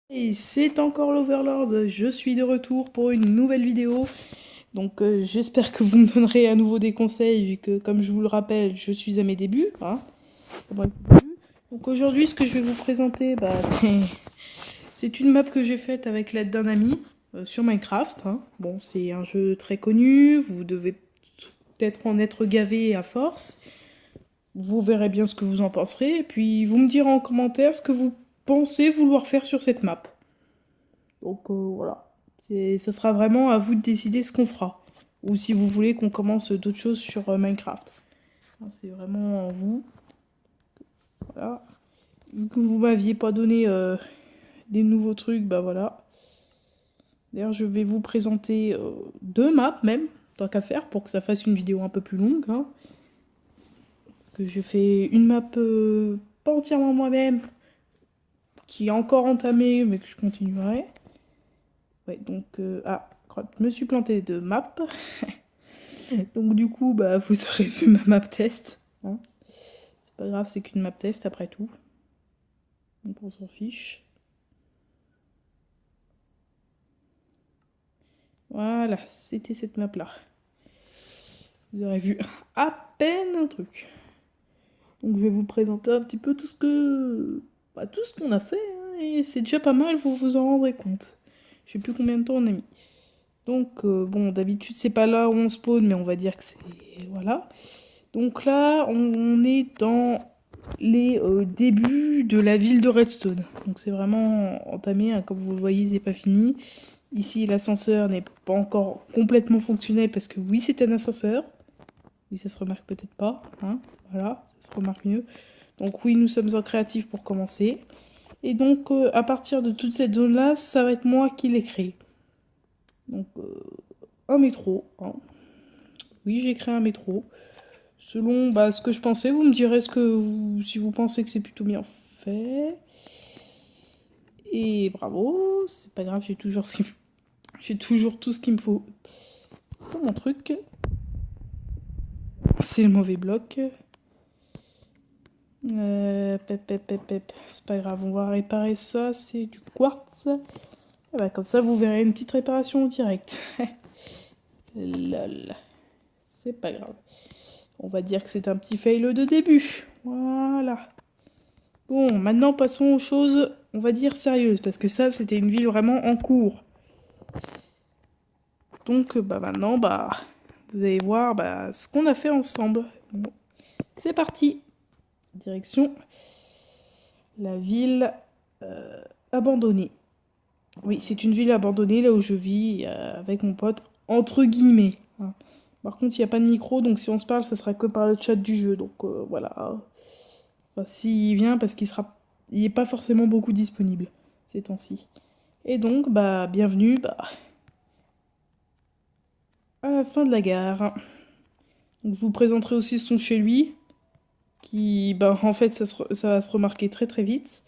Et c'est encore l'Overlord, je suis de retour pour une nouvelle vidéo. Donc j'espère que vous me donnerez à nouveau des conseils, vu que comme je vous le rappelle, je suis à mes débuts. Hein. Donc aujourd'hui ce que je vais vous présenter, c'est une map que j'ai faite avec l'aide d'un ami sur Minecraft. Hein. Bon, c'est un jeu très connu, vous devez peut-être en être gavé à force. Vous verrez bien ce que vous en penserez, et puis vous me direz en commentaire ce que vous pensez vouloir faire sur cette map. Donc voilà. Ça sera vraiment à vous de décider ce qu'on fera. Ou si vous voulez qu'on commence d'autres choses sur Minecraft. C'est vraiment en vous. Voilà. Vu que vous m'aviez pas donné des nouveaux trucs, bah voilà. D'ailleurs, je vais vous présenter deux maps même, tant qu'à faire, pour que ça fasse une vidéo un peu plus longue. Hein. Parce que je fais une map pas entièrement moi-même, qui est encore entamée, mais que je continuerai. Ouais, donc, je me suis planté de map. Donc du coup, bah, vous aurez vu ma map test. Hein. C'est pas grave, c'est qu'une map test après tout. Donc on s'en fiche. Voilà, c'était cette map là. Vous aurez vu à peine un truc. Donc je vais vous présenter un petit peu tout ce que... tout ce qu'on a fait. Hein, et c'est déjà pas mal, vous vous en rendrez compte. Je sais plus combien de temps on a mis. Donc bon, d'habitude c'est pas là où on spawn, mais on va dire que c'est... Voilà. Donc là, on est dans les débuts de la ville de Redstone. Donc c'est vraiment entamé, hein, comme vous le voyez, c'est pas fini. Ici, l'ascenseur n'est pas encore complètement fonctionnel parce que oui, c'est un ascenseur. Oui, ça se remarque peut-être pas. Hein, voilà, ça se remarque mieux. Donc oui, nous sommes en créatif pour commencer. Et donc, à partir de toute cette zone-là, ça va être moi qui l'ai créé. Donc, un métro. Hein. Oui, j'ai créé un métro. Selon ce que je pensais, vous me direz si vous pensez que c'est plutôt bien fait. Et bravo, c'est pas grave, j'ai toujours tout ce qu'il me faut pour mon truc. C'est le mauvais bloc. C'est pas grave, on va réparer ça, c'est du quartz. Et bah, comme ça, vous verrez une petite réparation en direct. Lol. C'est pas grave. On va dire que c'est un petit fail de début. Voilà. Bon, maintenant passons aux choses, on va dire sérieuses, parce que ça, c'était une ville vraiment en cours. Donc, maintenant, vous allez voir ce qu'on a fait ensemble. Bon, c'est parti. Direction la ville abandonnée. Oui, c'est une ville abandonnée, là où je vis, avec mon pote, entre guillemets. Hein. Par contre, il n'y a pas de micro, donc si on se parle, ça sera que par le chat du jeu. Donc, voilà. Enfin, s'il vient, parce il n'est pas forcément beaucoup disponible ces temps-ci. Et donc, bienvenue à la fin de la gare. Donc, je vous présenterai aussi son chez lui, qui, en fait, ça va se remarquer très très vite.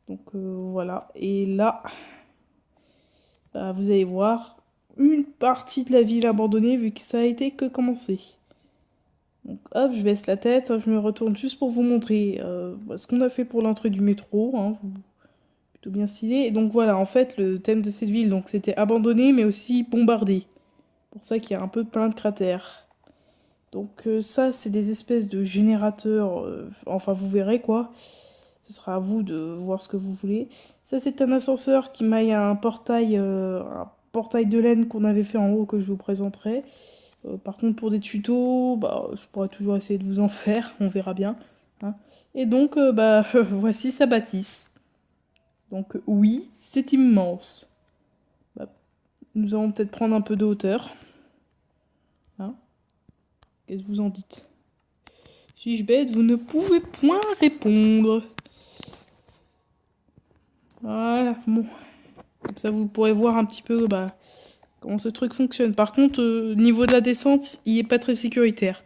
Donc, voilà. Et là, vous allez voir une partie de la ville abandonnée, vu que ça a été que commencé. Donc, hop, je baisse la tête, je me retourne juste pour vous montrer ce qu'on a fait pour l'entrée du métro. Hein, plutôt bien stylé. Et donc voilà, en fait, le thème de cette ville, donc c'était abandonné, mais aussi bombardé. Pour ça qu'il y a un peu plein de cratères. Donc ça, c'est des espèces de générateurs. Enfin, vous verrez quoi. Ce sera à vous de voir ce que vous voulez. Ça, c'est un ascenseur qui maille à un portail de laine qu'on avait fait en haut que je vous présenterai. Par contre, pour des tutos, je pourrais toujours essayer de vous en faire. On verra bien. Hein. Et donc, voici sa bâtisse. Donc oui, c'est immense. Nous allons peut-être prendre un peu de hauteur. Hein. Qu'est-ce que vous en dites? Suis-je bête? Vous ne pouvez point répondre. Voilà, bon. Comme ça, vous pourrez voir un petit peu comment ce truc fonctionne. Par contre, niveau de la descente, il est pas très sécuritaire.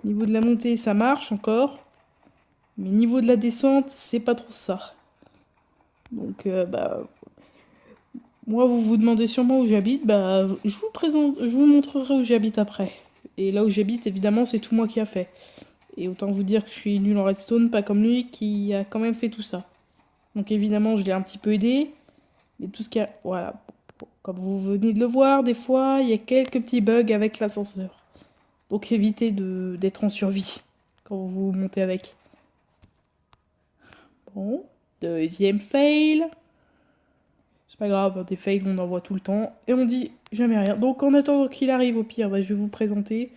Niveau de la montée, ça marche encore. Mais niveau de la descente, c'est pas trop ça. Donc, moi, vous vous demandez sûrement où j'habite. Je vous montrerai où j'habite après. Et là où j'habite, évidemment, c'est tout moi qui a fait. Et autant vous dire que je suis nul en redstone, pas comme lui qui a quand même fait tout ça. Donc évidemment, je l'ai un petit peu aidé. Mais tout ce qui a... Voilà. Comme vous venez de le voir, des fois, il y a quelques petits bugs avec l'ascenseur. Donc évitez d'être en survie quand vous montez avec. Bon, deuxième fail. C'est pas grave, des fails on en voit tout le temps. Et on dit jamais rien. Donc en attendant qu'il arrive au pire, bah, je vais vous présenter.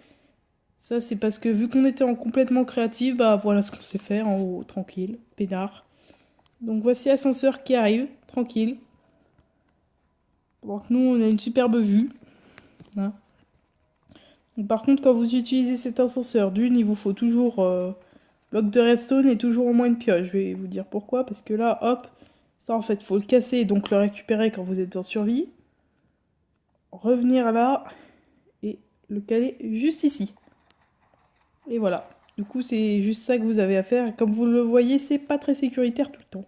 Ça c'est parce que vu qu'on était en complètement créatif, bah voilà ce qu'on sait faire en haut, tranquille, peinard. Donc voici l'ascenseur qui arrive, tranquille. Donc nous on a une superbe vue. Hein. Donc, par contre quand vous utilisez cet ascenseur, d'une il vous faut toujours bloc de redstone et toujours au moins une pioche. Je vais vous dire pourquoi, parce que là hop, ça en fait faut le casser et donc le récupérer quand vous êtes en survie. Revenir là et le caler juste ici. Et voilà. Du coup, c'est juste ça que vous avez à faire. Comme vous le voyez, c'est pas très sécuritaire tout le temps.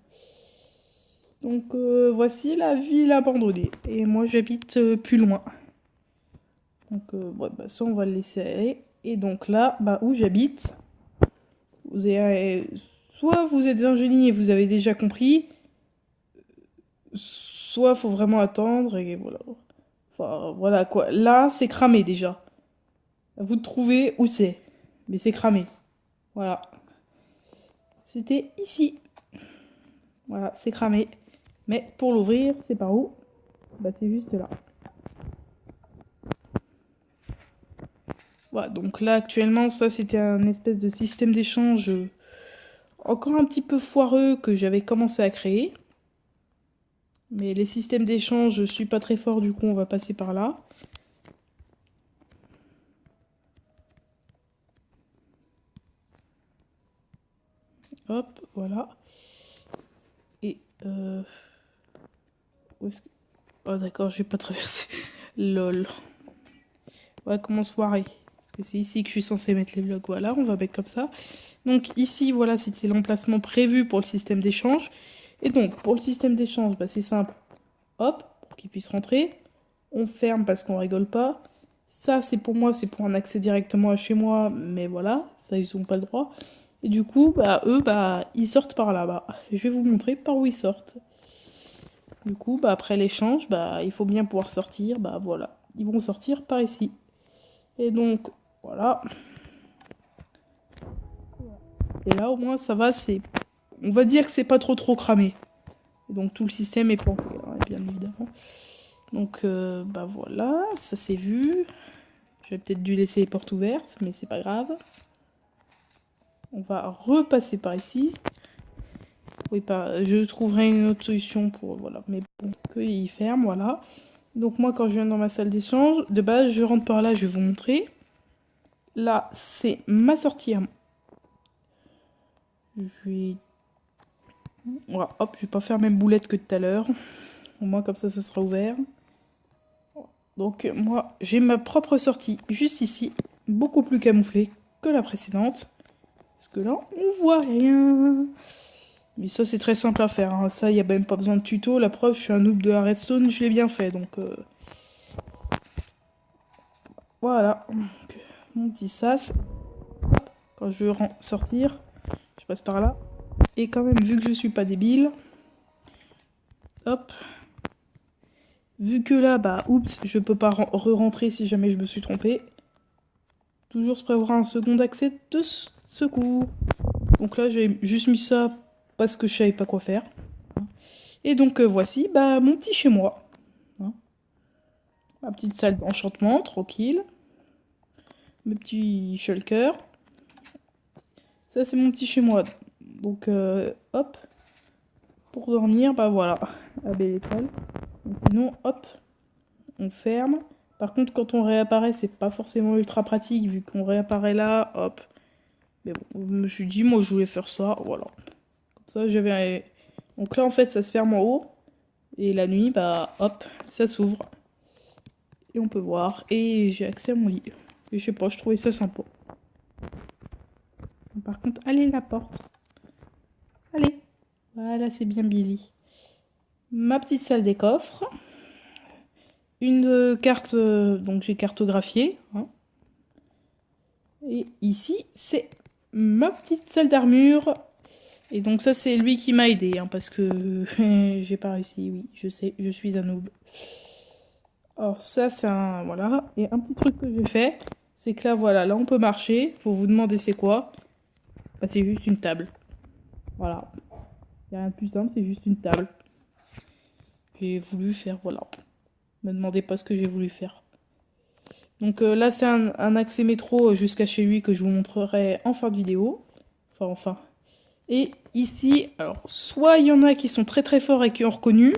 Donc, voici la ville abandonnée. Et moi, j'habite plus loin. Donc, ouais, bah, ça, on va le laisser aller. Et donc là, bah, où j'habite, vous avez, soit vous êtes un génie et vous avez déjà compris, soit faut vraiment attendre et voilà. Enfin, voilà quoi. Là, c'est cramé déjà. À vous de trouver où c'est. Mais c'est cramé. Voilà. C'était ici. Voilà, c'est cramé. Mais pour l'ouvrir, c'est par où? Bah, c'est juste là. Voilà, donc là, actuellement, ça, c'était un espèce de système d'échange encore un petit peu foireux que j'avais commencé à créer. Mais les systèmes d'échange, je suis pas très fort, du coup, on va passer par là. Hop, voilà. Et où est-ce que... Oh d'accord, j'ai pas traversé. Lol. On va comment se foirer. Parce que c'est ici que je suis censée mettre les blocs. Voilà, on va mettre comme ça. Donc ici, voilà, c'était l'emplacement prévu pour le système d'échange. Et donc, pour le système d'échange, bah, c'est simple. Hop, pour qu'il puisse rentrer. On ferme parce qu'on rigole pas. Ça, c'est pour moi, c'est pour un accès directement à chez moi. Mais voilà, ça, ils ont pas le droit. Et du coup, bah, eux, bah, ils sortent par là. Bah, je vais vous montrer par où ils sortent. Du coup, bah, après l'échange, bah, il faut bien pouvoir sortir. Bah, voilà. Ils vont sortir par ici. Et donc, voilà. Et là, au moins, ça va, c'est... On va dire que c'est pas trop cramé. Et donc, tout le système est planqué, hein, bien évidemment. Donc, bah voilà, ça c'est vu. J'aurais peut-être dû laisser les portes ouvertes, mais c'est pas grave. On va repasser par ici. Oui, je trouverai une autre solution pour... Voilà, mais bon, qu'il ferme, voilà. Donc moi, quand je viens dans ma salle d'échange, de base, je rentre par là, je vais vous montrer. Là, c'est ma sortie à moi. Je vais... Voilà, hop, je vais pas faire la même boulette que tout à l'heure. Au moins, comme ça sera ouvert. Donc moi, j'ai ma propre sortie juste ici, beaucoup plus camouflée que la précédente. Parce que là, on voit rien. Mais ça, c'est très simple à faire. Hein. Ça, il n'y a même pas besoin de tuto. La preuve, je suis un noob de la redstone, je l'ai bien fait. Donc, voilà. Donc, mon petit sas. Quand je veux sortir, je passe par là. Et quand même, vu que je suis pas débile, hop. Vu que là, bah, oups, je peux pas re-rentrer si jamais je me suis trompée. Toujours se prévoir un second accès de secours. Donc là, j'ai juste mis ça parce que je savais pas quoi faire. Et donc, voici bah, mon petit chez-moi. Hein. Ma petite salle d'enchantement, tranquille. Mes petits shulkers. Ça, c'est mon petit chez-moi. Donc, hop. Pour dormir, bah voilà. La belle étoile. Donc, sinon, hop. On ferme. Par contre, quand on réapparaît, c'est pas forcément ultra pratique vu qu'on réapparaît là, hop. Mais bon, je me suis dit, moi, je voulais faire ça, voilà. Comme ça, j'avais... Donc là, en fait, ça se ferme en haut. Et la nuit, bah, hop, ça s'ouvre. Et on peut voir. Et j'ai accès à mon lit. Et je sais pas, je trouvais ça sympa. Par contre, allez, la porte. Allez. Voilà, c'est bien Billy. Ma petite salle des coffres. Une carte, donc j'ai cartographié. Hein. Et ici, c'est ma petite salle d'armure Et donc ça, c'est lui qui m'a aidé, hein, parce que j'ai pas réussi, oui, je sais, je suis un noob. Alors ça, c'est un... Voilà. Et un petit truc que j'ai fait, c'est que là, voilà, là, on peut marcher. Faut vous demander c'est quoi. Bah, c'est juste une table. Voilà. Il n'y a rien de plus simple, c'est juste une table. J'ai voulu faire, voilà. Me demandez pas ce que j'ai voulu faire. Donc là, c'est un accès métro jusqu'à chez lui que je vous montrerai en fin de vidéo. Enfin. Et ici, alors, soit il y en a qui sont très très forts et qui ont reconnu,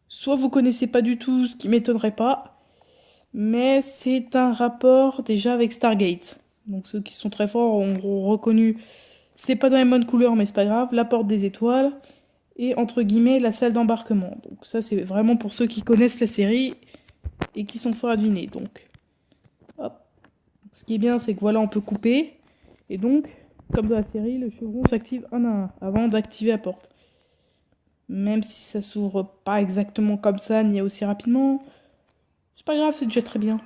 soit vous connaissez pas du tout, ce qui m'étonnerait pas. Mais c'est un rapport déjà avec Stargate. Donc ceux qui sont très forts ont reconnu, c'est pas dans les bonnes couleurs, mais c'est pas grave, la porte des étoiles et entre guillemets la salle d'embarquement. Donc ça c'est vraiment pour ceux qui connaissent la série et qui sont forts à deviner. Donc hop. Ce qui est bien, c'est que voilà, on peut couper. Et donc, comme dans la série, le chevron s'active un à un avant d'activer la porte. Même si ça s'ouvre pas exactement comme ça, ni aussi rapidement, c'est pas grave, c'est déjà très bien.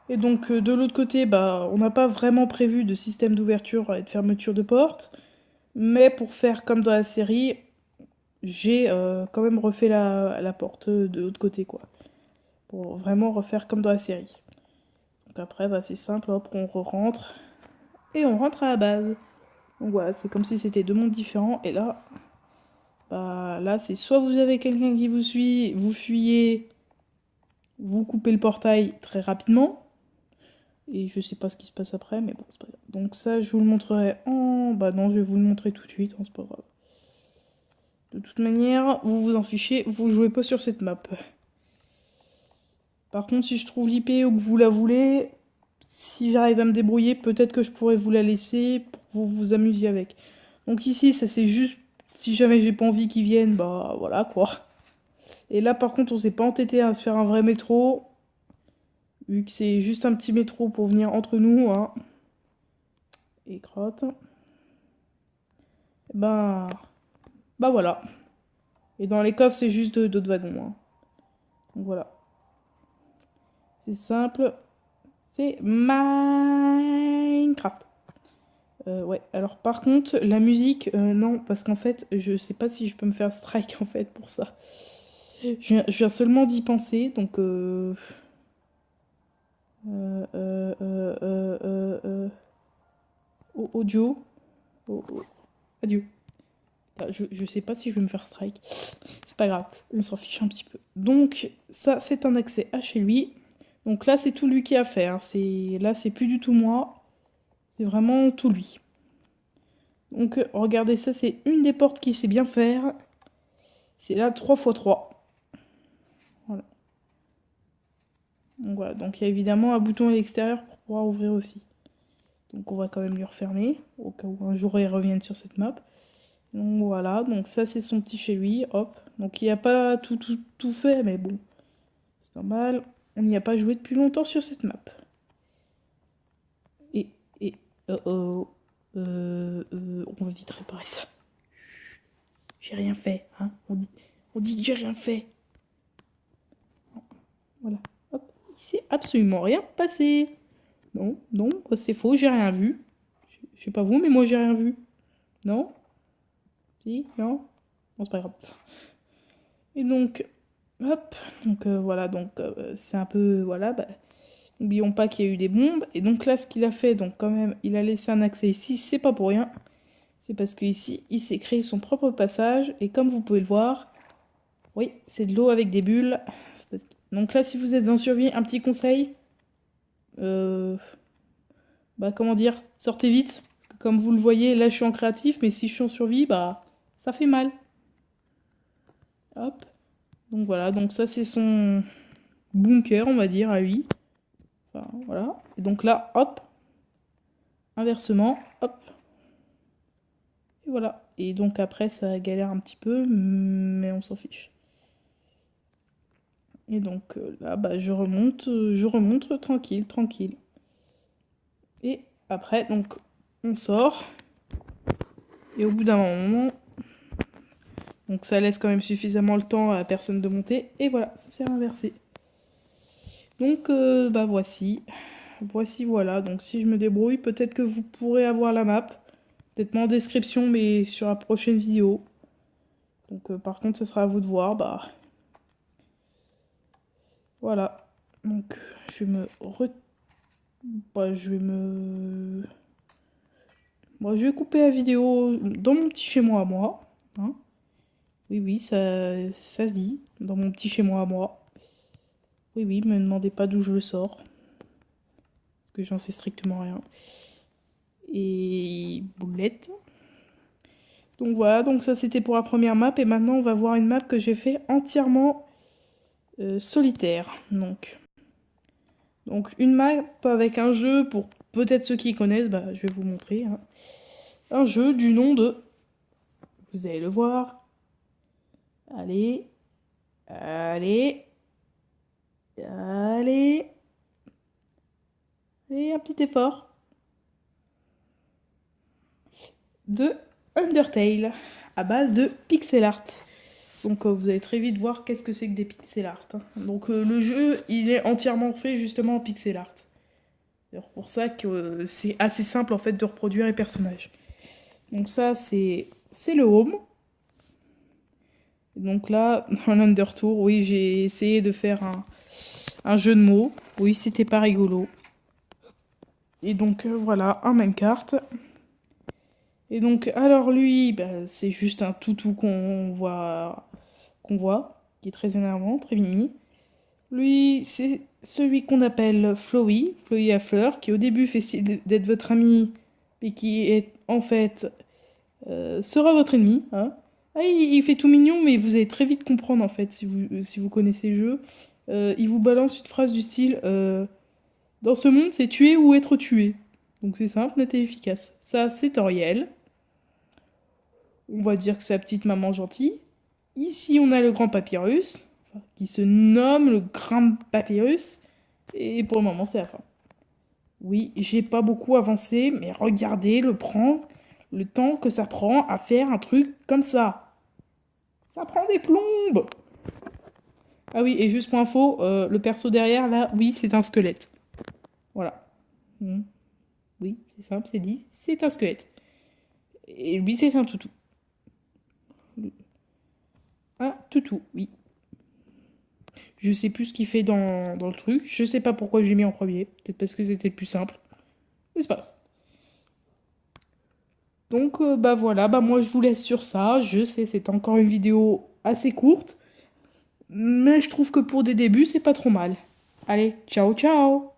Et donc, de l'autre côté, bah, on n'a pas vraiment prévu de système d'ouverture et de fermeture de porte. Mais pour faire comme dans la série, j'ai quand même refait la porte de l'autre côté, quoi. Pour vraiment refaire comme dans la série. Donc après, bah, c'est simple, hop, on rentre. Et on rentre à la base. Donc voilà, c'est comme si c'était deux mondes différents. Et là, bah, là c'est soit vous avez quelqu'un qui vous suit, vous fuyez, vous coupez le portail très rapidement. Et je sais pas ce qui se passe après, mais bon, c'est pas grave. Donc ça, je vous le montrerai en... Bah non, je vais vous le montrer tout de suite, hein, c'est pas grave. De toute manière, vous vous en fichez, vous jouez pas sur cette map. Par contre, si je trouve l'IP ou que vous la voulez, si j'arrive à me débrouiller, peut-être que je pourrais vous la laisser pour que vous vous amusiez avec. Donc ici, ça c'est juste, si jamais j'ai pas envie qu'ils viennent, bah voilà quoi. Et là par contre, on s'est pas entêté à se faire un vrai métro, vu que c'est juste un petit métro pour venir entre nous, hein. Et crotte. Ben, bah voilà. Et dans les coffres, c'est juste d'autres wagons, hein. Donc voilà. C'est simple. C'est Minecraft. Ouais, alors par contre, la musique, non, parce qu'en fait, je sais pas si je peux me faire strike en fait pour ça. Je viens seulement d'y penser, donc audio. Adieu. Je sais pas si je vais me faire strike. C'est pas grave, on s'en fiche un petit peu. Donc, ça, c'est un accès à chez lui. Donc là, c'est tout lui qui a fait, hein. Là, c'est plus du tout moi. C'est vraiment tout lui. Donc, regardez, ça, c'est une des portes qu'il sait bien faire. C'est là 3x3. Voilà. Donc voilà, donc il y a évidemment un bouton à l'extérieur pour pouvoir ouvrir aussi. Donc on va quand même lui refermer, au cas où un jour il revienne sur cette map. Donc voilà, donc ça c'est son petit chez lui, hop. Donc il n'y a pas tout fait, mais bon, c'est normal. On n'y a pas joué depuis longtemps sur cette map. Et, et, on va vite réparer ça. J'ai rien fait, hein. On dit que j'ai rien fait. Voilà, hop. Il s'est absolument rien passé. Non, c'est faux, j'ai rien vu. Je sais pas vous, mais moi j'ai rien vu. Non? Si? Non? Bon, c'est pas grave. Et donc, hop, donc voilà, donc c'est un peu, voilà, bah, n'oublions pas qu'il y a eu des bombes. Et donc là, ce qu'il a fait, donc quand même, il a laissé un accès ici, c'est pas pour rien. C'est parce que ici, il s'est créé son propre passage. Et comme vous pouvez le voir, oui, c'est de l'eau avec des bulles. Donc là, si vous êtes en survie, un petit conseil. Bah comment dire, sortez vite. Parce que comme vous le voyez, là je suis en créatif, mais si je suis en survie, bah ça fait mal. Hop. Donc voilà, donc ça c'est son bunker, on va dire, à lui. Enfin, voilà. Et donc là, hop. Inversement, hop. Et voilà. Et donc après, ça galère un petit peu, mais on s'en fiche. Et donc là, bah, je remonte tranquille, tranquille. Et après, donc, on sort. Et au bout d'un moment, donc ça laisse quand même suffisamment le temps à la personne de monter. Et voilà, ça s'est inversé. Donc, bah voici. Voici, voilà. Donc si je me débrouille, peut-être que vous pourrez avoir la map. peut-être pas en description, mais sur la prochaine vidéo. Donc par contre, ce sera à vous de voir. Bah voilà. Donc je vais me bah, je vais me bon, je vais couper la vidéo dans mon petit chez moi à moi. Hein. Oui, oui, ça se dit. Dans mon petit chez moi à moi. Oui, oui, me demandez pas d'où je le sors. Parce que j'en sais strictement rien. Et boulette. Donc voilà, donc ça c'était pour la première map. Et maintenant on va voir une map que j'ai fait entièrement solitaire. Donc une map avec un jeu, pour peut-être ceux qui connaissent, bah, je vais vous montrer. Hein. Un jeu du nom de... Vous allez le voir. Allez. Allez. Allez. Allez, un petit effort. De Undertale, à base de pixel art. Donc vous allez très vite voir qu'est-ce que c'est que des pixel art. Hein. Donc le jeu, il est entièrement fait justement en pixel art. C'est pour ça que c'est assez simple en fait de reproduire les personnages. Donc ça, c'est le home. Donc là, dans l'Undertour, oui, j'ai essayé de faire un jeu de mots. Oui, c'était pas rigolo. Et donc voilà, un minecart. Et donc, alors lui, bah, c'est juste un toutou qu'on voit, qui est très énervant, très mimi. Lui, c'est celui qu'on appelle Flowey, Flowey à fleurs, qui au début fait style d'être votre ami, mais qui est en fait sera votre ennemi. Hein. Ah, il fait tout mignon, mais vous allez très vite comprendre en fait si vous connaissez le jeu. Il vous balance une phrase du style dans ce monde, c'est tuer ou être tué. Donc c'est simple, net et efficace. Ça, c'est Toriel. On va dire que c'est la petite maman gentille. Ici, on a le grand papyrus, qui se nomme le grand papyrus. Et pour le moment, c'est la fin. Oui, j'ai pas beaucoup avancé, mais regardez le temps que ça prend à faire un truc comme ça. Ça prend des plombes. Ah oui, et juste pour info, le perso derrière, là, oui, c'est un squelette. Voilà. Oui, c'est simple, c'est dit, c'est un squelette. Et lui, c'est un toutou. Un toutou, oui. Je sais plus ce qu'il fait dans le truc. Je sais pas pourquoi j'ai mis en premier. Peut-être parce que c'était le plus simple. Mais c'est pas grave. Donc, bah voilà, bah moi je vous laisse sur ça. Je sais, c'est encore une vidéo assez courte. Mais je trouve que pour des débuts, c'est pas trop mal. Allez, ciao ciao!